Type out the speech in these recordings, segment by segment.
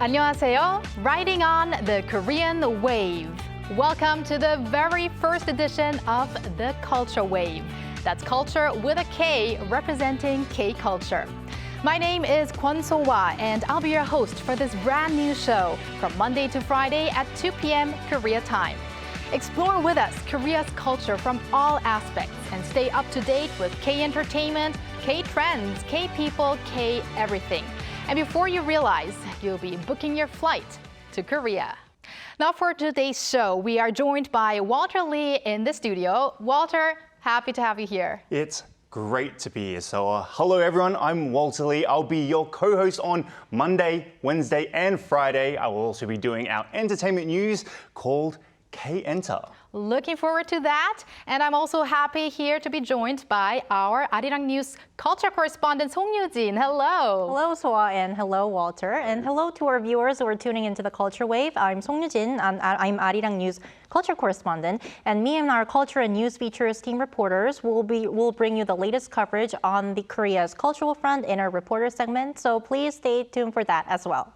안녕하세요. Riding on the Korean Wave. Welcome to the very first edition of the Culture Wave. That's culture with a K, representing K-culture. My name is Kwon So-hwa, and I'll be your host for this brand new show from Monday to Friday at 2 p.m. Korea time. Explore with us Korea's culture from all aspects and stay up to date with K-entertainment, K-trends, K-people, K-everything. And before you realize, you'll be booking your flight to Korea. Now for today's show, we are joined by Walter Lee in the studio. Walter, happy to have you here. It's great to be here. So hello everyone, I'm Walter Lee. I'll be your co-host on Monday, Wednesday and Friday. I will also be doing our entertainment news called K-Enter. Looking forward to that. And I'm also happy here to be joined by our Arirang News culture correspondent Song Yoo-jin. Hello. Hello, So-hwa, and hello, Walter. And hello to our viewers who are tuning into the Culture Wave. I'm Song Yoo-jin, and I'm Arirang News culture correspondent. And me and our culture and news features team reporters will bring you the latest coverage on the Korea's cultural front in our reporter segment. So please stay tuned for that as well.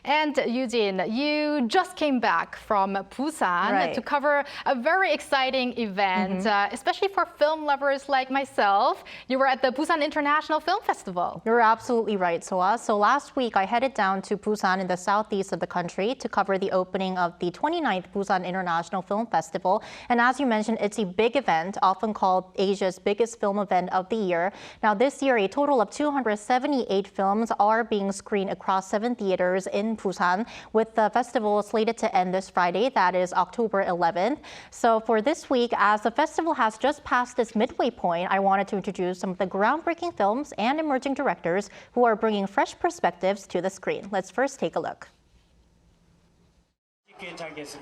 And Yoo-jin, you just came back from Busan to cover a very exciting event, especially for film lovers like myself. You were at the Busan International Film Festival. You're absolutely right, So-hwa. So last week, I headed down to Busan in the southeast of the country to cover the opening of the 29th Busan International Film Festival. And as you mentioned, it's a big event, often called Asia's biggest film event of the year. Now this year, a total of 278 films are being screened across 7 theaters in Busan, with the festival slated to end this Friday, that is October 11th. So for this week, as the festival has just passed its midway point, I wanted to introduce some of the groundbreaking films and emerging directors who are bringing fresh perspectives to the screen. Let's first take a look.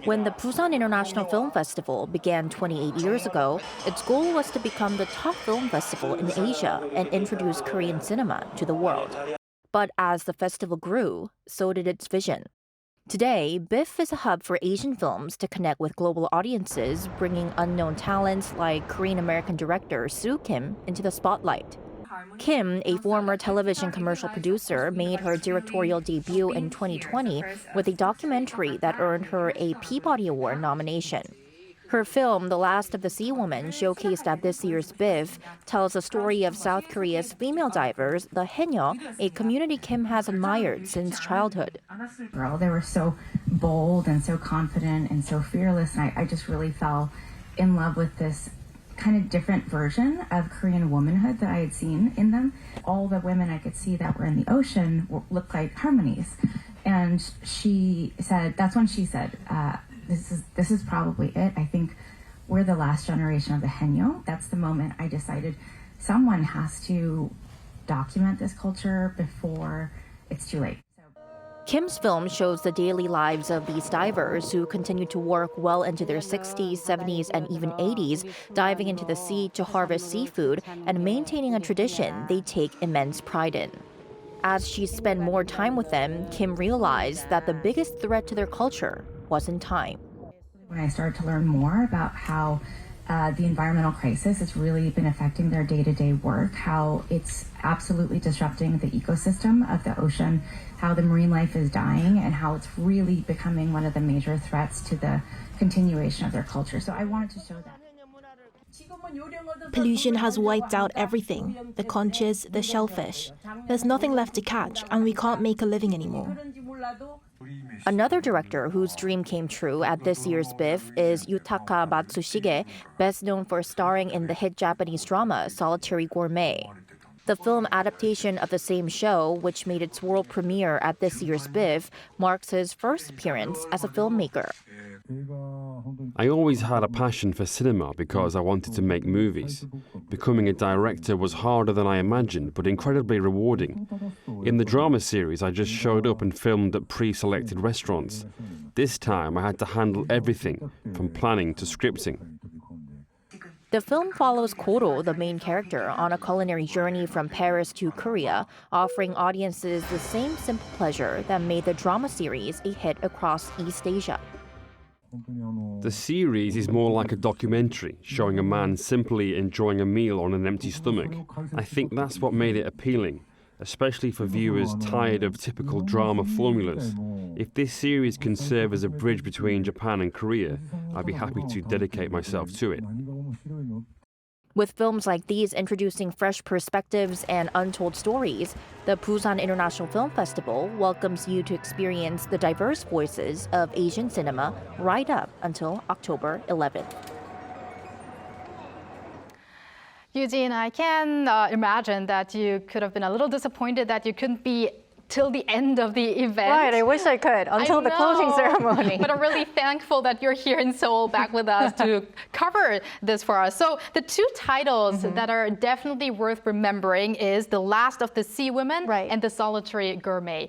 When the Busan International Film Festival began 28 years ago, its goal was to become the top film festival in Asia and introduce Korean cinema to the world. But as the festival grew, so did its vision. Today, BIFF is a hub for Asian films to connect with global audiences, bringing unknown talents like Korean-American director Soo Kim into the spotlight. Kim, a former television commercial producer, made her directorial debut in 2020 with a documentary that earned her a Peabody Award nomination. Her film, The Last of the Sea Woman, showcased at this year's BIFF, tells the story of South Korea's female divers, the Haenyeo, a community Kim has admired since childhood. They were so bold and so confident and so fearless, and I just really fell in love with this kind of different version of Korean womanhood that I had seen in them. All the women I could see that were in the ocean looked like harmonies. And she said, that's when she said, this is probably it. I think we're the last generation of the Haenyeo. That's the moment I decided someone has to document this culture before it's too late. Kim's film shows the daily lives of these divers who continue to work well into their 60s, 70s, and even 80s, diving into the sea to harvest seafood and maintaining a tradition they take immense pride in. As she spent more time with them, Kim realized that the biggest threat to their culture wasn't time. When I started to learn more about how the environmental crisis has really been affecting their day-to-day work, how it's absolutely disrupting the ecosystem of the ocean, how the marine life is dying, and how it's really becoming one of the major threats to the continuation of their culture. So I wanted to show that. Pollution has wiped out everything, the conches, the shellfish. There's nothing left to catch, and we can't make a living anymore. Another director whose dream came true at this year's BIFF is Yutaka Matsushige, best known for starring in the hit Japanese drama Solitary Gourmet. The film adaptation of the same show, which made its world premiere at this year's BIFF, marks his first appearance as a filmmaker. I always had a passion for cinema because I wanted to make movies. Becoming a director was harder than I imagined, but incredibly rewarding. In the drama series, I just showed up and filmed at pre-selected restaurants. This time, I had to handle everything, from planning to scripting. The film follows Koro, the main character, on a culinary journey from Paris to Korea, offering audiences the same simple pleasure that made the drama series a hit across East Asia. The series is more like a documentary, showing a man simply enjoying a meal on an empty stomach. I think that's what made it appealing. especially for viewers tired of typical drama formulas. If this series can serve as a bridge between Japan and Korea, I'd be happy to dedicate myself to it. With films like these introducing fresh perspectives and untold stories, the Busan International Film Festival welcomes you to experience the diverse voices of Asian cinema right up until October 11th. Eugene, I can imagine that you could have been a little disappointed that you couldn't be till the end of the event. Right, I wish I could, until the closing ceremony. But I'm really thankful that you're here in Seoul back with us to cover this for us. So the two titles that are definitely worth remembering is The Last of the Sea Women and The Solitary Gourmet.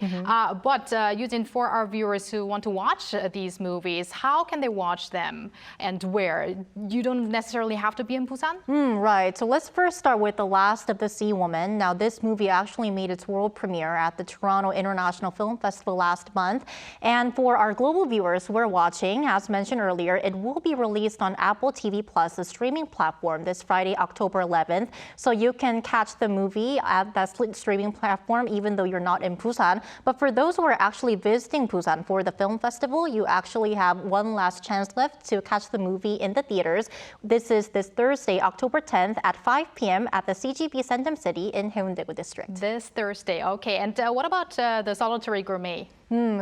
But Eugene, for our viewers who want to watch these movies, how can they watch them and where? You don't necessarily have to be in Busan? Right, so let's first start with The Last of the Sea Woman. Now, this movie actually made its world premiere at the Toronto International Film Festival last month. And for our global viewers who are watching, as mentioned earlier, it will be released on Apple TV Plus, the streaming platform, this Friday, October 11th. So you can catch the movie at that streaming platform even though you're not in Busan. But for those who are actually visiting Busan for the film festival, you actually have one last chance left to catch the movie in the theaters. This is this Thursday, October 10th at 5 p.m. at the CGV Centum City in Haeundae District. This Thursday, okay. And what about The Solitary Gourmet?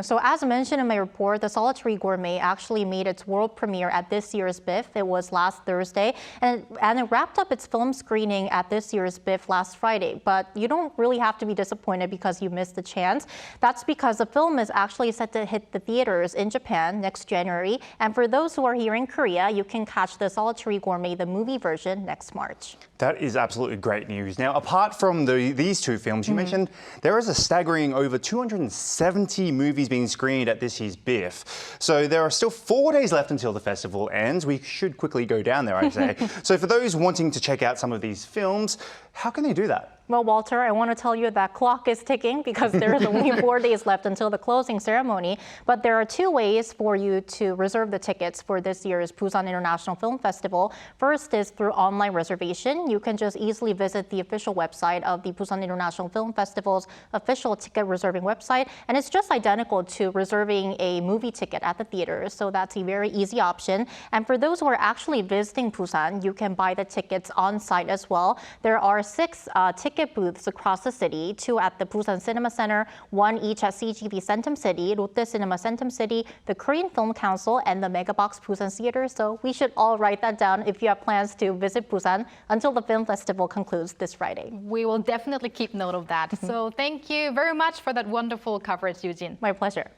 So as mentioned in my report, The Solitary Gourmet actually made its world premiere at this year's BIFF. It was last Thursday, and it wrapped up its film screening at this year's BIFF last Friday. But you don't really have to be disappointed because you missed the chance. That's because the film is actually set to hit the theaters in Japan next January. And for those who are here in Korea, you can catch The Solitary Gourmet, the movie version, next March. That is absolutely great news. Now, apart from these two films, you mentioned there is a staggering over 270 movies being screened at this year's BIFF. So there are still 4 days left until the festival ends. We should quickly go down there, I'd say. So for those wanting to check out some of these films, how can they do that? Well, Walter, I want to tell you that clock is ticking because there is only 4 days left until the closing ceremony. But there are 2 ways for you to reserve the tickets for this year's Busan International Film Festival. First is through online reservation. You can just easily visit the official website of the Busan International Film Festival's official ticket reserving website. And it's just identical to reserving a movie ticket at the theater. So that's a very easy option. And for those who are actually visiting Busan, you can buy the tickets on site as well. There are 6 ticket booths across the city, 2 at the Busan Cinema Center, 1 each at CGV Centum City, Lotte Cinema Centum City, the Korean Film Council, and the Megabox Busan Theater. So we should all write that down if you have plans to visit Busan until the film festival concludes this Friday. We will definitely keep note of that. So thank you very much for that wonderful coverage, Eugene. My pleasure.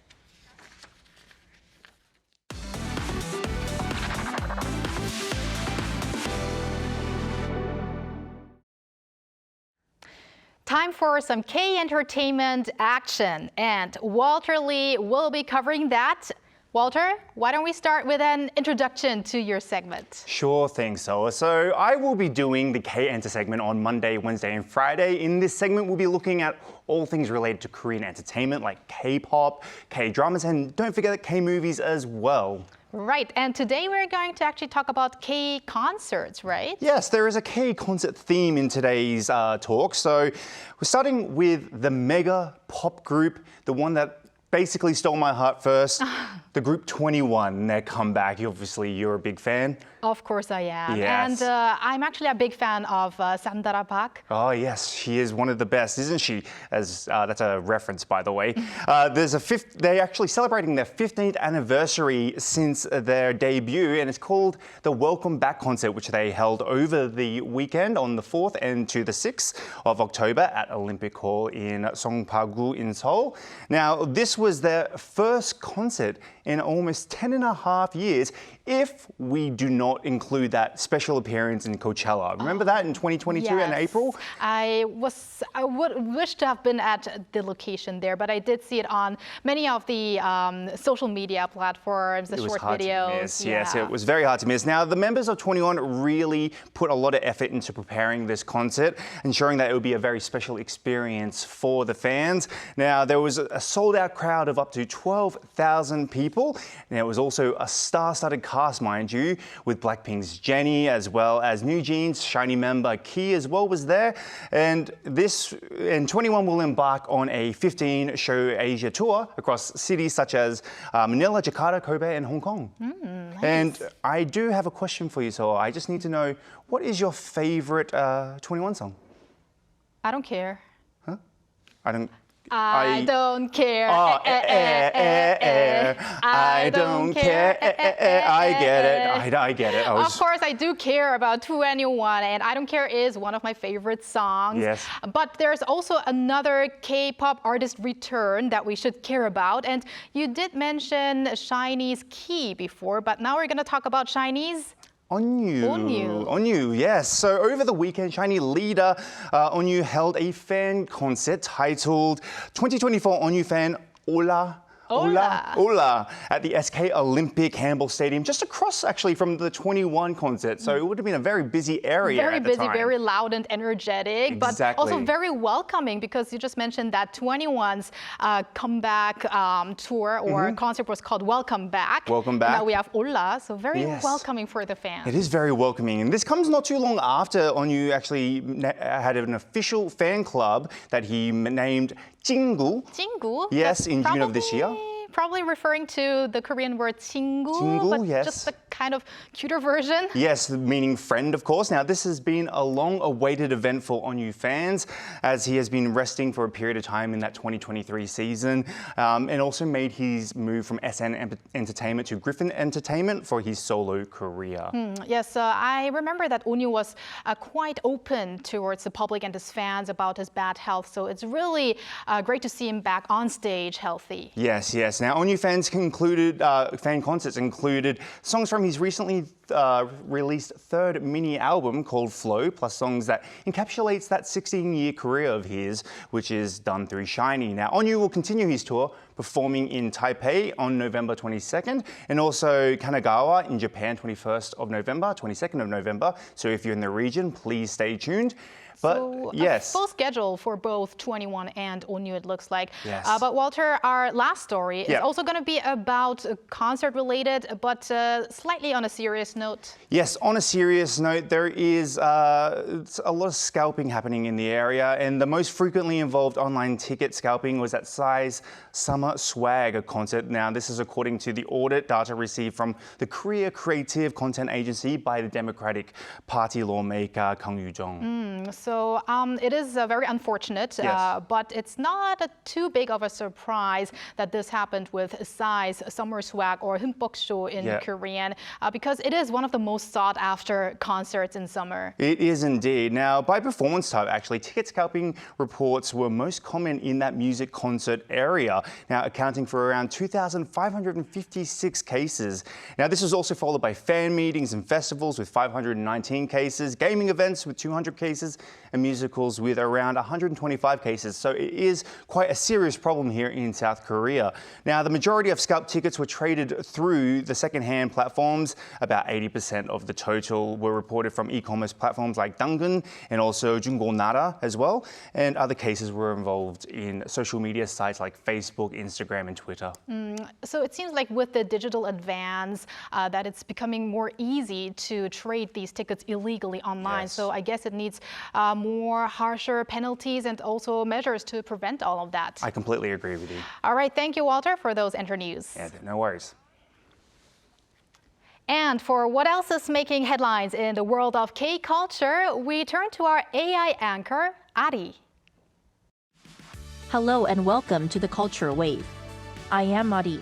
Time for some K-entertainment action, and Walter Lee will be covering that. Walter, why don't we start with an introduction to your segment? Sure thing, Soa. So I will be doing the K-Enter segment on Monday, Wednesday, and Friday. In this segment, we'll be looking at all things related to Korean entertainment like K-pop, K-dramas, and don't forget K-movies as well. Right, and today we're going to actually talk about K-concerts, right? Yes, there is a K-concert theme in today's talk. So we're starting with the mega pop group, the one that basically stole my heart first, the group 21, their comeback. Obviously, you're a big fan. Of course I am. Yes. And I'm actually a big fan of Sandara Park. Oh, yes, she is one of the best, isn't she? As that's a reference, by the way. They're actually celebrating their 15th anniversary since their debut, and it's called the Welcome Back concert, which they held over the weekend on the 4th and to the 6th of October at Olympic Hall in Songpa-gu in Seoul. Now, this was their first concert in almost 10.5 years, if we do not include that special appearance in Coachella. Remember that in 2022 in April? I would wish to have been at the location there, but I did see it on many of the social media platforms, the short videos. It was hard to miss. Yes, it was very hard to miss. Now, the members of 21 really put a lot of effort into preparing this concert, ensuring that it would be a very special experience for the fans. Now, there was a sold-out crowd of up to 12,000 people, and it was also a star-studded cast cast, mind you, with Blackpink's Jennie as well as New Jeans' Shiny member Key as well was there. And 21 will embark on a 15-show Asia tour across cities such as Manila, Jakarta, Kobe, and Hong Kong. Nice. And I do have a question for you, so I just need to know, what is your favorite 21 song? I don't care. Huh? I don't care. I don't care. I get it. I get it. Of course, I do care about 2NE1, and I Don't Care is one of my favorite songs. Yes. But there's also another K-pop artist return that we should care about. And you did mention SHINee's Key before, but now we're going to talk about SHINee's Onyu, yes. So over the weekend, SHINee leader Onyu held a fan concert titled 2024 Onyu Fan Ola at the SK Olympic Handball Stadium, just across actually from the 21 concert. So it would have been a very busy area Very at the busy, time. very loud and energetic, but also very welcoming, because you just mentioned that 21's comeback tour or concert was called Welcome Back. Welcome Back. And now we have Ola, so very welcoming for the fans. It is very welcoming, and this comes not too long after Onyu actually had an official fan club that he named Jingu. Jingu? Yes, in June of this year. Probably referring to the Korean word 친구, but yes. just a kind of cuter version. Yes, meaning friend, of course. Now, this has been a long-awaited event for Onyu fans, as he has been resting for a period of time in that 2023 season, and also made his move from SN Entertainment to Griffin Entertainment for his solo career. Yes, I remember that Onyu was quite open towards the public and his fans about his bad health, so it's really great to see him back on stage healthy. Yes, yes. Now, Onyu fan concerts included songs from his recently released third mini album called Flow, plus songs that encapsulates that 16-year career of his, which is done through SHINee. Now, Onyu will continue his tour, performing in Taipei on November 22nd, and also Kanagawa in Japan, 21st of November, 22nd of November. So if you're in the region, please stay tuned. But so yes, a full schedule for both 21 and Onyu, it looks like. Yes. But Walter, our last story is also going to be about concert related, but slightly on a serious note. Yes, on a serious note, there is a lot of scalping happening in the area, and the most frequently involved online ticket scalping was at Psy's Summer Swag concert. Now, this is according to the audit data received from the Korea Creative Content Agency by the Democratic Party lawmaker Kang Yoo-jong. So it is very unfortunate, but it's not too big of a surprise that this happened with Psy's Summer Swag, or Humpokso in Korean, because it is one of the most sought after concerts in summer. It is indeed. Now, by performance type, actually, ticket scalping reports were most common in that music concert area, now accounting for around 2,556 cases. Now, this was also followed by fan meetings and festivals with 519 cases, gaming events with 200 cases, and musicals with around 125 cases. So it is quite a serious problem here in South Korea. Now, the majority of scalp tickets were traded through the second-hand platforms. About 80% of the total were reported from e-commerce platforms like Dangun and also Jungonara as well. And other cases were involved in social media sites like Facebook, Instagram, and Twitter. So it seems like with the digital advance that it's becoming more easy to trade these tickets illegally online. So I guess it needs more harsher penalties and also measures to prevent all of that. I completely agree with you. All right, thank you, Walter, for those interviews. Yeah, no worries. And for what else is making headlines in the world of K-culture, we turn to our AI anchor, Ari. Hello and welcome to the Culture Wave. I am Ari,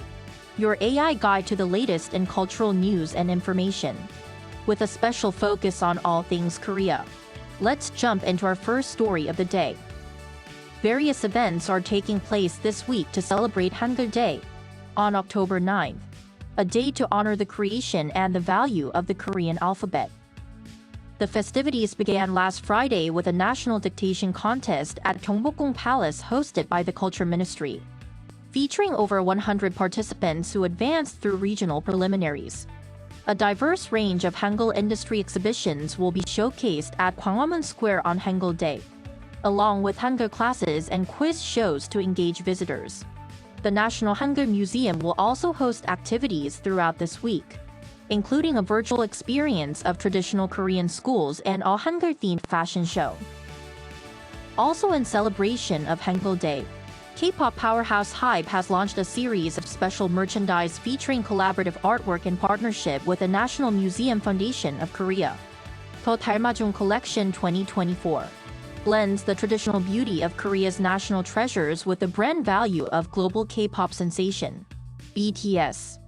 your AI guide to the latest in cultural news and information, with a special focus on all things Korea. Let's jump into our first story of the day. Various events are taking place this week to celebrate Hangul Day on October 9th, a day to honor the creation and the value of the Korean alphabet. The festivities began last Friday with a national dictation contest at Gyeongbokgung Palace hosted by the Culture Ministry, featuring over 100 participants who advanced through regional preliminaries. A diverse range of Hangul industry exhibitions will be showcased at Gwanghwamun Square on Hangul Day, along with Hangul classes and quiz shows to engage visitors. The National Hangul Museum will also host activities throughout this week. including a virtual experience of traditional Korean schools and a Hangul-themed fashion show. Also in celebration of Hangul Day, K-pop powerhouse HYBE has launched a series of special merchandise featuring collaborative artwork in partnership with the National Museum Foundation of Korea. 더 닮아준 Collection 2024 blends the traditional beauty of Korea's national treasures with the brand value of global K-pop sensation, BTS.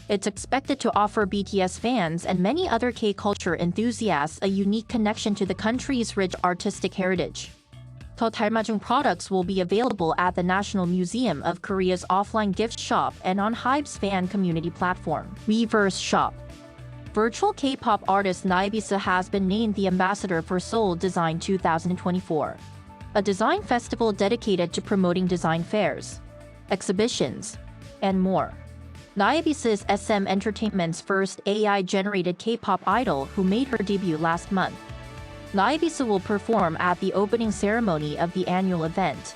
It's expected to offer BTS fans and many other K-culture enthusiasts a unique connection to the country's rich artistic heritage. 더 닮아준 products will be available at the National Museum of Korea's offline gift shop and on HYBE's fan community platform, Weverse Shop. Virtual K-pop artist Naebisa has been named the ambassador for Seoul Design 2024, a design festival dedicated to promoting design fairs, exhibitions, and more. Naebisa is SM Entertainment's first AI-generated K-pop idol who made her debut last month. Naebisa will perform at the opening ceremony of the annual event,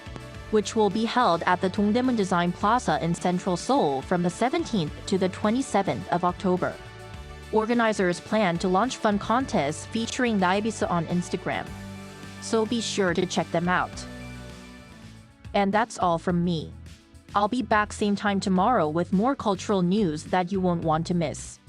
which will be held at the Dongdaemun Design Plaza in central Seoul from the 17th to the 27th of October. Organizers plan to launch fun contests featuring Naebisa on Instagram, so be sure to check them out. And that's all from me. I'll be back same time tomorrow with more cultural news that you won't want to miss.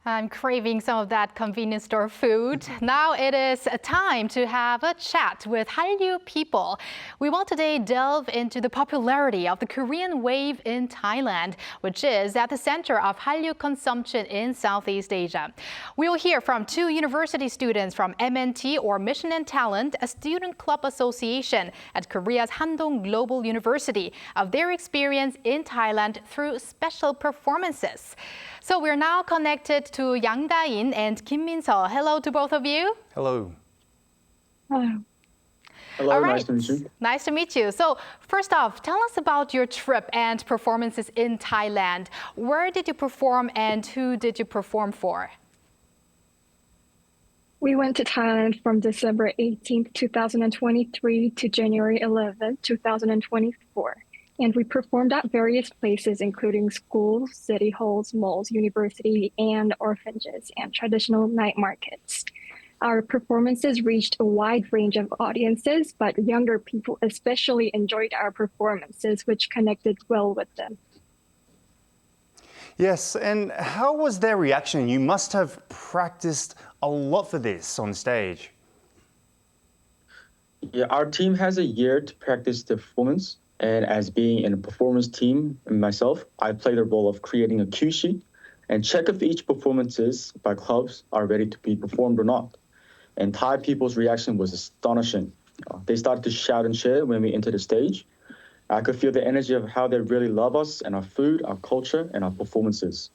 I'm craving some of that convenience store food. Now it is time to have a chat with Hallyu people. We will today delve into the popularity of the Korean wave in Thailand, which is at the center of Hallyu consumption in Southeast Asia. We will hear from two university students from MNT, or Mission and Talent, a student club association at Korea's Handong Global University, of their experience in Thailand through special performances. So we're now connected to Yang Da-in and Kim Min-seo. Hello to both of you. Hello. Hello. All right. Nice to meet you. Nice to meet you. So first off, tell us about your trip and performances in Thailand. Where did you perform and who did you perform for? We went to Thailand from December 18th, 2023 to January 11th, 2024. And we performed at various places, including schools, city halls, malls, university, and orphanages, and traditional night markets. Our performances reached a wide range of audiences, but younger people especially enjoyed our performances, which connected well with them. Yes, and how was their reaction? You must have practiced a lot for this on stage. Yeah, our team has a year to practice the performance. And as being in a performance team and myself, I play the role of creating a cue sheet and check if each performances by clubs are ready to be performed or not. And Thai people's reaction was astonishing. They started to shout and cheer when we entered the stage. I could feel the energy of how they really love us and our food, our culture, and our performances.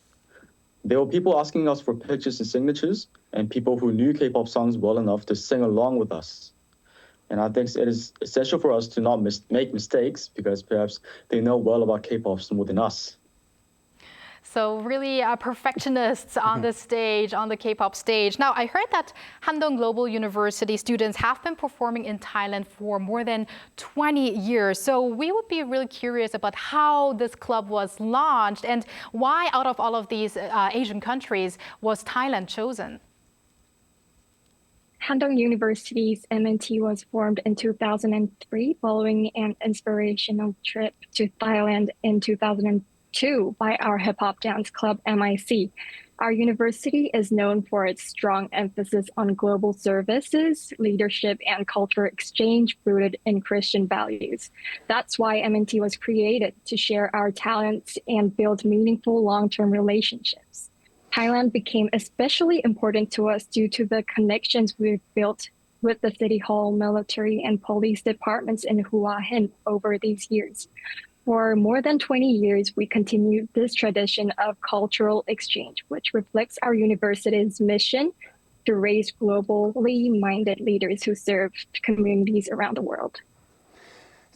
There were people asking us for pictures and signatures, and people who knew K-pop songs well enough to sing along with us. And I think it is essential for us to not make mistakes because perhaps they know well about K-pop more than us. So really perfectionists on the stage, on the K-pop stage. Now, I heard that Handong Global University students have been performing in Thailand for more than 20 years. So we would be really curious about how this club was launched and why out of all of these Asian countries was Thailand chosen. Handong University's MNT was formed in 2003 following an inspirational trip to Thailand in 2002 by our hip-hop dance club MIC. Our university is known for its strong emphasis on global services, leadership, and cultural exchange rooted in Christian values. That's why MNT was created, to share our talents and build meaningful long-term relationships. Thailand became especially important to us due to the connections we've built with the City Hall, military, and police departments in Hua Hin over these years. For more than 20 years, we continued this tradition of cultural exchange, which reflects our university's mission to raise globally minded leaders who serve communities around the world.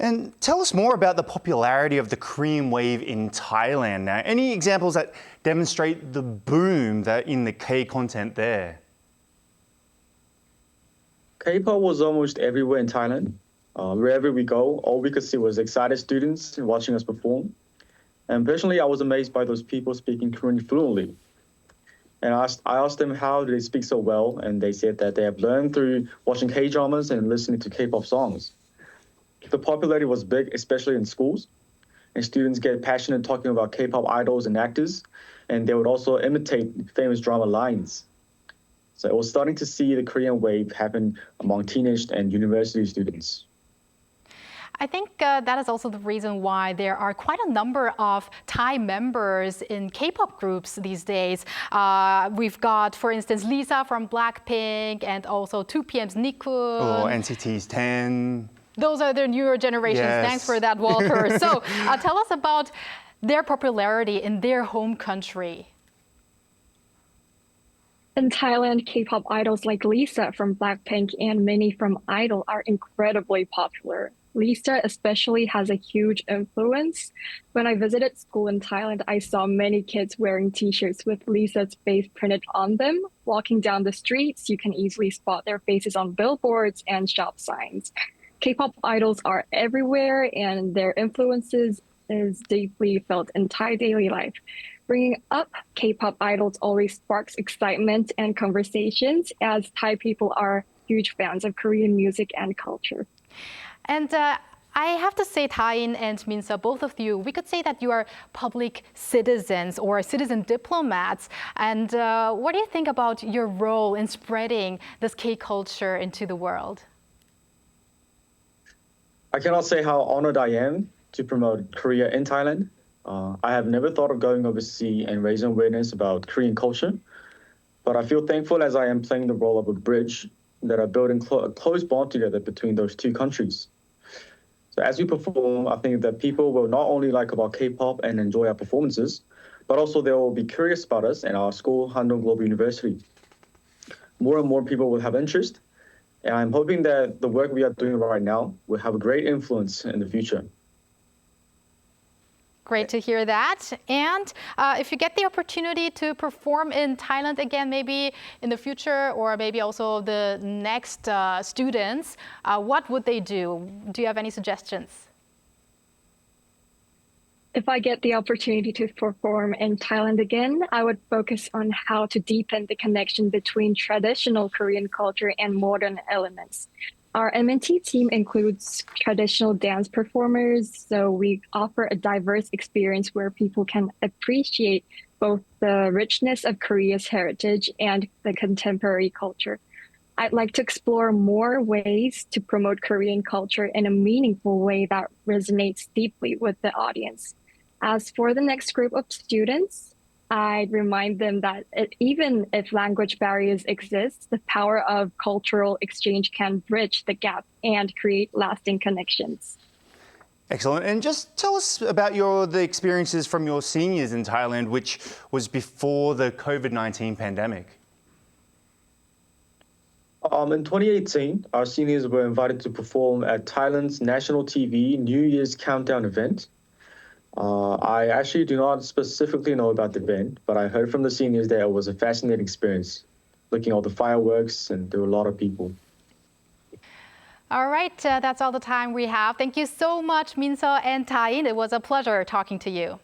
And tell us more about the popularity of the Korean wave in Thailand now. Any examples that demonstrate the boom that in the K content there? K-pop was almost everywhere in Thailand. Wherever we go, all we could see was excited students watching us perform. And personally, I was amazed by those people speaking Korean fluently. And I asked them how do they speak so well, and they said that they have learned through watching K-dramas and listening to K-pop songs. The popularity was big, especially in schools, and students get passionate talking about K-pop idols and actors, and they would also imitate famous drama lines. So I was starting to see the Korean wave happen among teenage and university students. I think that is also the reason why there are quite a number of Thai members in K-pop groups these days. We've got, for instance, Lisa from Blackpink and also 2PM's Nichkhun. Oh, NCT's 10. Those are the newer generations. Yes. Thanks for that, Walter. So tell us about their popularity in their home country. In Thailand, K-pop idols like Lisa from Blackpink and Minnie from Idol are incredibly popular. Lisa especially has a huge influence. When I visited school in Thailand, I saw many kids wearing t-shirts with Lisa's face printed on them. Walking down the streets, you can easily spot their faces on billboards and shop signs. K-pop idols are everywhere, and their influences is deeply felt in Thai daily life. Bringing up K-pop idols always sparks excitement and conversations, as Thai people are huge fans of Korean music and culture. And I have to say, Thain and Minsa, both of you, we could say that you are public citizens or citizen diplomats. And what do you think about your role in spreading this K-culture into the world? I cannot say how honored I am to promote Korea in Thailand. I have never thought of going overseas and raising awareness about Korean culture, but I feel thankful as I am playing the role of a bridge that are building a close bond together between those two countries. So as we perform, I think that people will not only like about K-pop and enjoy our performances, but also they will be curious about us and our school, Handong Global University. More and more people will have interest, and I'm hoping that the work we are doing right now will have a great influence in the future. Great to hear that. And if you get the opportunity to perform in Thailand again, maybe in the future, or maybe also the next students, what would they do? Do you have any suggestions? If I get the opportunity to perform in Thailand again, I would focus on how to deepen the connection between traditional Korean culture and modern elements. Our MNT team includes traditional dance performers, so we offer a diverse experience where people can appreciate both the richness of Korea's heritage and the contemporary culture. I'd like to explore more ways to promote Korean culture in a meaningful way that resonates deeply with the audience. As for the next group of students, I'd remind them that even if language barriers exist, the power of cultural exchange can bridge the gap and create lasting connections. Excellent. And just tell us about the experiences from your seniors in Thailand, which was before the COVID-19 pandemic. In 2018, our seniors were invited to perform at Thailand's national TV New Year's Countdown event. I actually do not specifically know about the event, but I heard from the seniors that it was a fascinating experience, looking at all the fireworks, and there were a lot of people. All right, that's all the time we have. Thank you so much, Minso and Tain. It was a pleasure talking to you.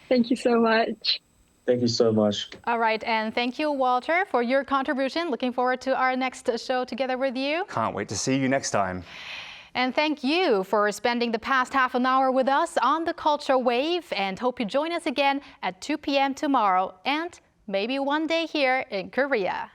Thank you so much. Thank you so much. All right, and thank you, Walter, for your contribution. Looking forward to our next show together with you. Can't wait to see you next time. And thank you for spending the past half an hour with us on the Culture Wave, and hope you join us again at 2 p.m. tomorrow and maybe one day here in Korea.